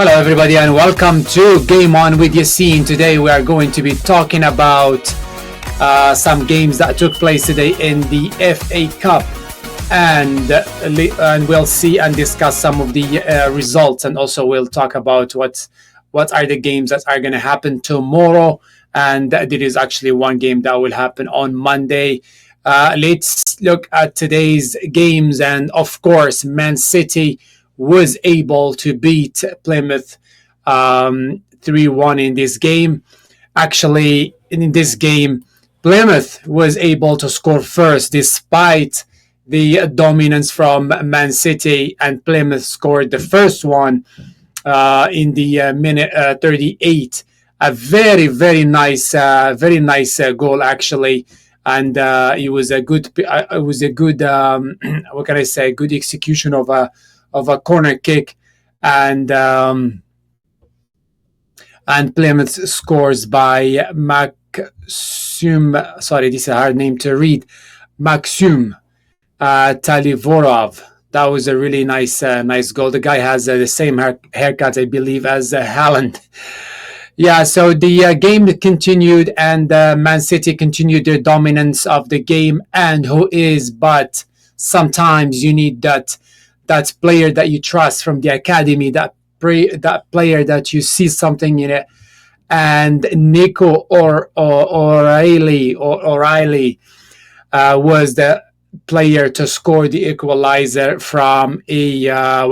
Hello, everybody, and welcome to Game On with Yassine. Today, we are going to be talking about some games that took place today in the FA Cup, and we'll see and discuss some of the results, and also we'll talk about what are the games that are going to happen tomorrow, and there is actually one game that will happen on Monday. Let's look at today's games, and of course, Man City was able to beat Plymouth 3-1 in this game. Actually, in this game, Plymouth was able to score first despite the dominance from Man City, and Plymouth scored the first one in the minute 38. A very nice, goal actually, and it was a good, what can I say, good execution of a corner kick, and Plymouth scores by Maxim. Sorry, this is a hard name to read. Maxim Talivorov. That was a really nice goal. The guy has the same haircut, I believe, as Haaland. Yeah, so the game continued, and Man City continued their dominance of the game. But sometimes you need that player that you trust from the academy, that player that you see something in it. And Nico O'Reilly was the player to score the equalizer from a I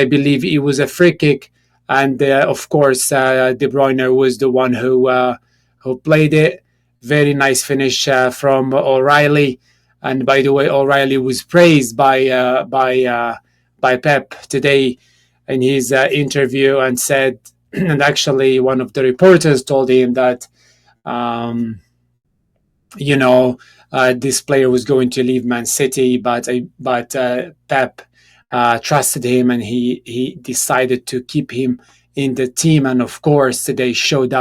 believe it was a free kick, and of course De Bruyne was the one who played it. Very nice finish from O'Reilly. And by the way, O'Reilly was praised by Pep today in his interview, and said, and actually one of the reporters told him that, this player was going to leave Man City, but Pep trusted him, and he decided to keep him in the team. And of course, today showed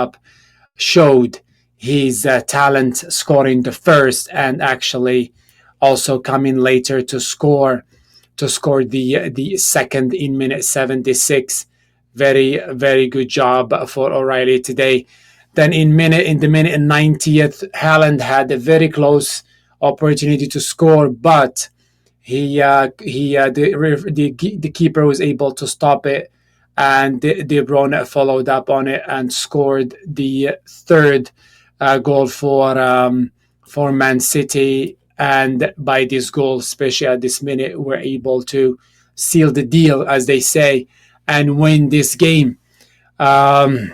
his talent, scoring the first, and actually also coming later to score the second in minute 76. Very good job for O'Reilly today. Then in the minute 90th, Haaland had a very close opportunity to score, but the keeper was able to stop it, and De Bruyne followed up on it and scored the third goal for Man City. And by this goal, especially at this minute, we're able to seal the deal, as they say, and win this game. I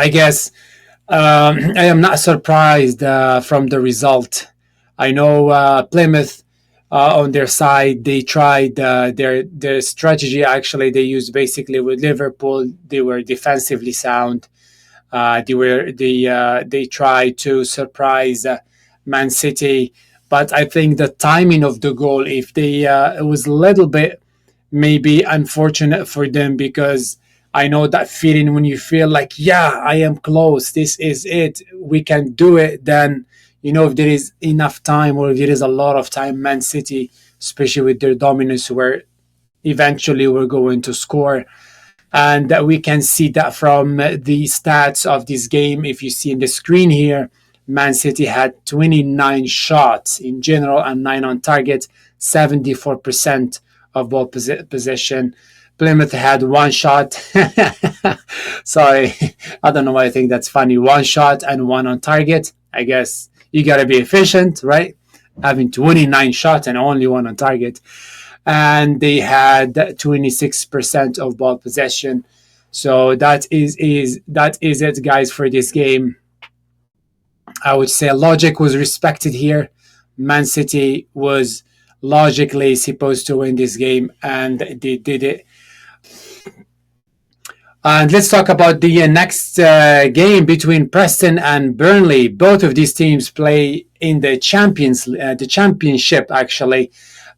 guess I am not surprised from the result. I know Plymouth, on their side, they tried their strategy. Actually, they used basically with Liverpool. They were defensively sound. They tried to surprise Man City, but I think the timing of the goal, if it was a little bit maybe unfortunate for them, because I know that feeling when you feel like, yeah, I am close, this is it, we can do it. Then, if there is enough time, or if there is a lot of time, Man City, especially with their dominance, where eventually we're going to score. And we can see that from the stats of this game. If you see in the screen here, Man City had 29 shots in general and 9 on target, 74% of ball possession. Plymouth had 1 shot. Sorry, I don't know why I think that's funny. 1 shot and 1 on target. I guess you got to be efficient, right? Having 29 shots and only 1 on target. And they had 26% of ball possession. So that is it, guys, for this game. I would say logic was respected here. Man City was logically supposed to win this game, and they did it. And let's talk about the next game between Preston and Burnley. Both of these teams play in the championship, actually.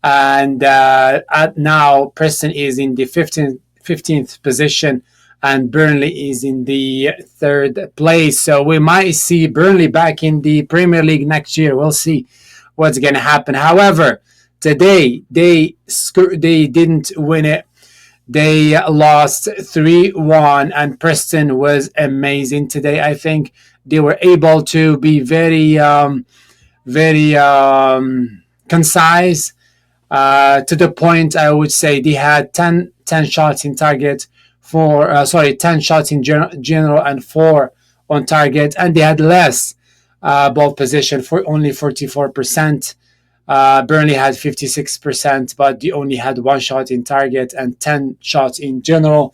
And now Preston is in the 15th position, and Burnley is in the 3rd place. So we might see Burnley back in the Premier League next year. We'll see what's going to happen. However, Today they didn't win it. They lost 3-1, and Preston was amazing today. I think they were able to be very concise, to the point. I would say they had 10 shots in target, 10 shots in general, and 4 on target, and they had less ball possession, for only 44%. Burnley had 56%, but they only had 1 shot in target and 10 shots in general.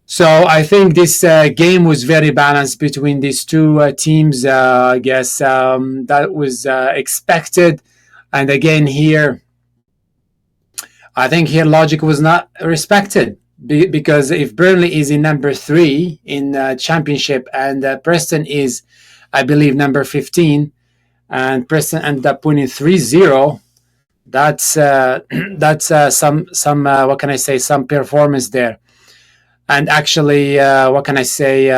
So I think this game was very balanced between these two teams. I guess that was expected. And again, here, I think here logic was not respected, because if Burnley is in number 3 in championship, and Preston is, I believe, number 15, and Preston ended up winning 3-0, that's some what can I say, some performance there. And actually, what can I say?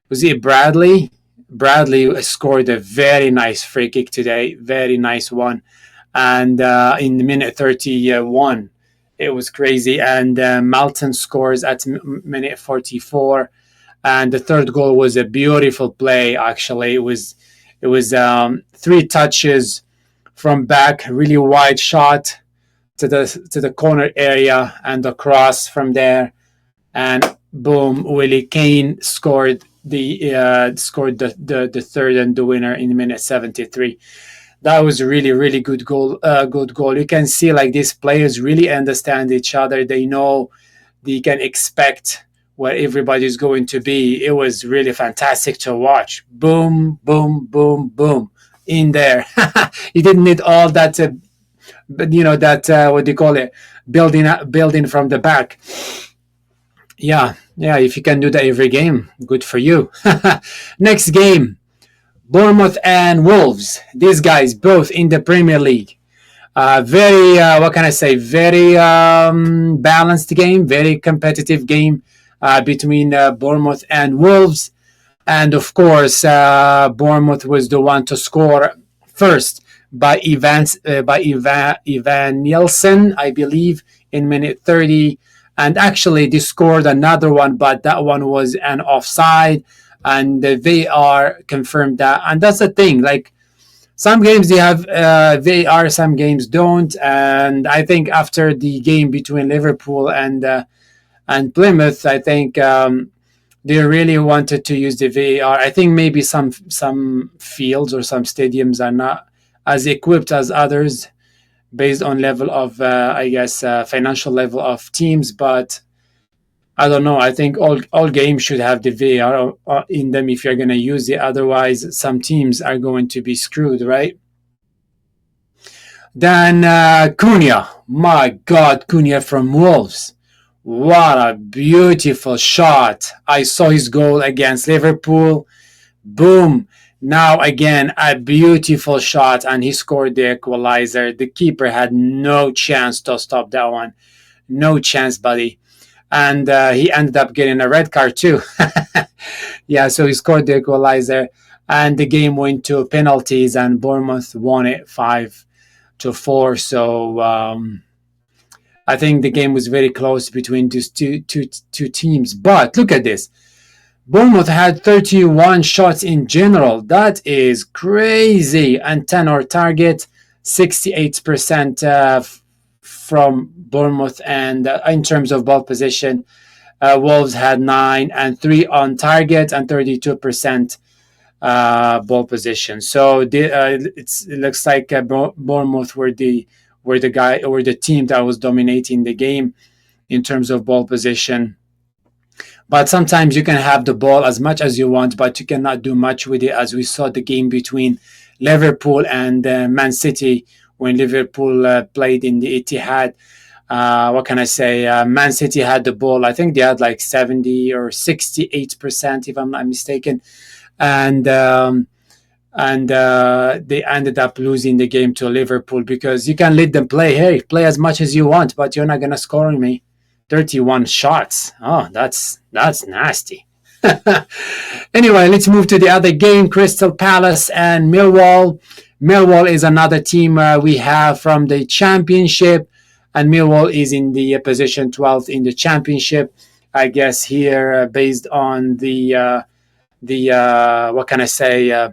Was it Bradley? Bradley scored a very nice free kick today, very nice one, and in the minute 31, it was crazy. And Malton scores at minute 44, and the third goal was a beautiful play. Actually, it was 3 touches from back, really wide shot to the corner area, and the cross from there, and boom, Willie Kane scored the third and the winner in minute 73. That was a really good goal. Good goal. You can see like these players really understand each other. They know they can expect where everybody's going to be. It was really fantastic to watch. Boom, boom, boom, boom, in there. You didn't need all that, but that what do you call it? Building from the back. Yeah. If you can do that every game, good for you. Next game, Bournemouth and Wolves. These guys both in the Premier League. Very, what can I say? Very balanced game, very competitive game between Bournemouth and Wolves. And of course, Bournemouth was the one to score first by Ivan Nielsen, I believe, in minute 30. And actually, they scored another one, but that one was an offside. And the VAR confirmed that. And that's the thing. Like, some games they have VAR, some games don't. And I think after the game between Liverpool and Plymouth, I think they really wanted to use the VAR. I think maybe some fields or some stadiums are not as equipped as others, based on level of, I guess, financial level of teams. But I don't know. I think all games should have the VAR in them if you're going to use it. Otherwise, some teams are going to be screwed, right? Then Cunha. My God, Cunha from Wolves. What a beautiful shot. I saw his goal against Liverpool. Boom. Now again, a beautiful shot, and he scored the equalizer. The keeper had no chance to stop that one. No chance, buddy. And he ended up getting a red card too. Yeah, so he scored the equalizer, and the game went to penalties, and Bournemouth won it 5-4. So I think the game was very close between these two teams. But look at this. Bournemouth had 31 shots in general. That is crazy. And 10 on target, 68% from Bournemouth. And in terms of ball position, Wolves had 9 and 3 on target and 32% ball position. So it looks like Bournemouth were the team that was dominating the game in terms of ball position. But sometimes you can have the ball as much as you want, but you cannot do much with it, as we saw the game between Liverpool and Man City when Liverpool played in the Etihad. What can I say? Man City had the ball. I think they had like 70 or 68%, if I'm not mistaken. And they ended up losing the game to Liverpool, because you can let them play. Hey, play as much as you want, but you're not going to score on me. 31 shots. Oh, that's nasty. Anyway, let's move to the other game, Crystal Palace and Millwall. Millwall is another team we have from the Championship, and Millwall is in the position 12th in the Championship. I guess here, based on the what can I say?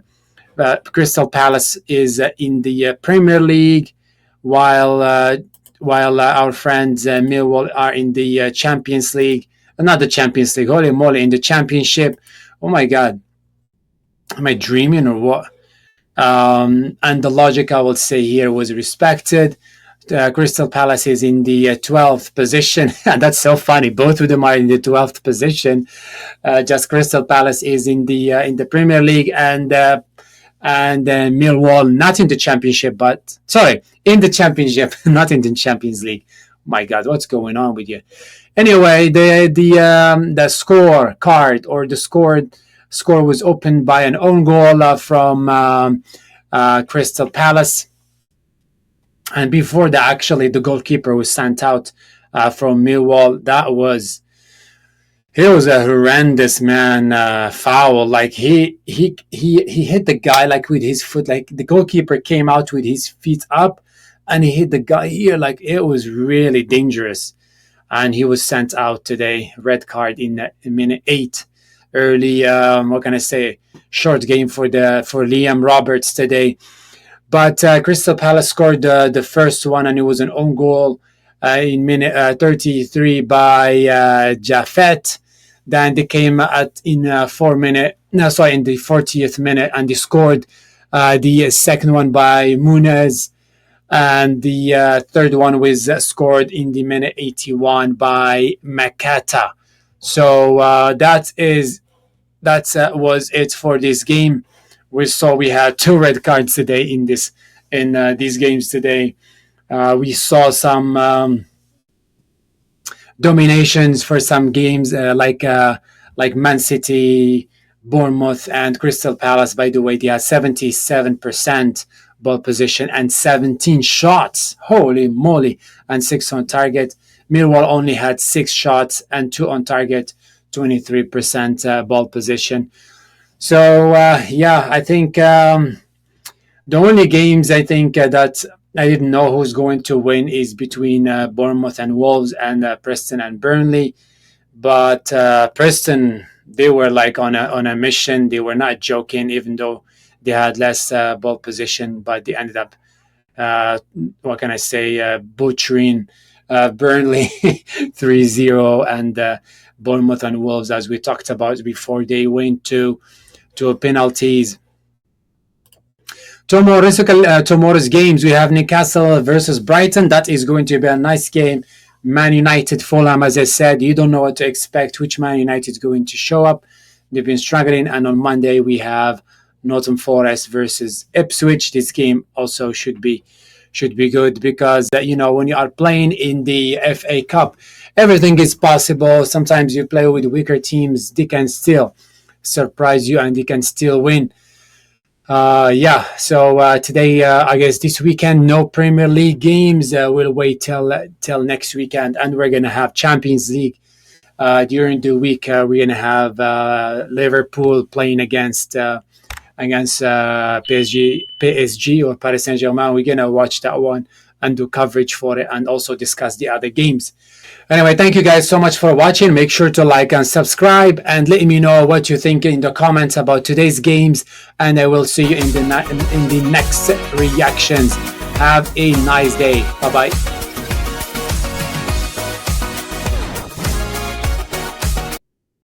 Crystal Palace is in the Premier League, while our friends Millwall are in the Champions League. Not the Champions League, holy moly, in the Championship. Oh my God, am I dreaming or what? And the logic, I would say, here was respected. Crystal Palace is in the 12th position. And that's so funny. Both of them are in the 12th position. Just Crystal Palace is in the Premier League, and Millwall not in the Championship, but sorry, in the Championship, not in the Champions League. My God, what's going on with you? Anyway, the score card, or the score was opened by an own goal from Crystal Palace. And before that, actually, the goalkeeper was sent out from Millwall. It was a horrendous foul. Like he hit the guy like with his foot. Like the goalkeeper came out with his feet up, and he hit the guy here. Like it was really dangerous, and he was sent out today. Red card in minute 8. Early, what can I say? Short game for Liam Roberts today. But Crystal Palace scored the first one, and it was an own goal in minute 33 by Jaffet. Then they came in the 40th minute, and they scored the second one by Munez, and the third one was scored in the minute 81 by Makata. So that was it for this game. We had 2 red cards today in these games today. We saw some dominations for some games like Man City, Bournemouth, and Crystal Palace. By the way, they had 77% ball position and 17 shots. Holy moly! And 6 on target. Millwall only had 6 shots and 2 on target, 23% ball position. So I think the only games I think that I didn't know who's going to win is between Bournemouth and Wolves, and Preston and Burnley. But Preston, they were like on a mission. They were not joking, even though they had less ball position, but they ended up what can I say, butchering Burnley 3-0, and Bournemouth and Wolves, as we talked about before, they went to penalties. Tomorrow's games, we have Newcastle versus Brighton. That is going to be a nice game. Man United, Fulham, as I said, you don't know what to expect, which Man United is going to show up. They've been struggling. And on Monday, we have Nottingham Forest versus Ipswich. This game also should be good, because when you are playing in the FA Cup, everything is possible. Sometimes you play with weaker teams, they can still surprise you and they can still win. So today, I guess this weekend, no Premier League games. We'll wait till next weekend, and we're gonna have Champions League during the week. We're gonna have Liverpool playing against PSG or Paris Saint-Germain. We're gonna watch that one and do coverage for it, and also discuss the other games. Anyway, thank you guys so much for watching. Make sure to like and subscribe, and let me know what you think in the comments about today's games, and I will see you in the next reactions. Have a nice day. Bye bye.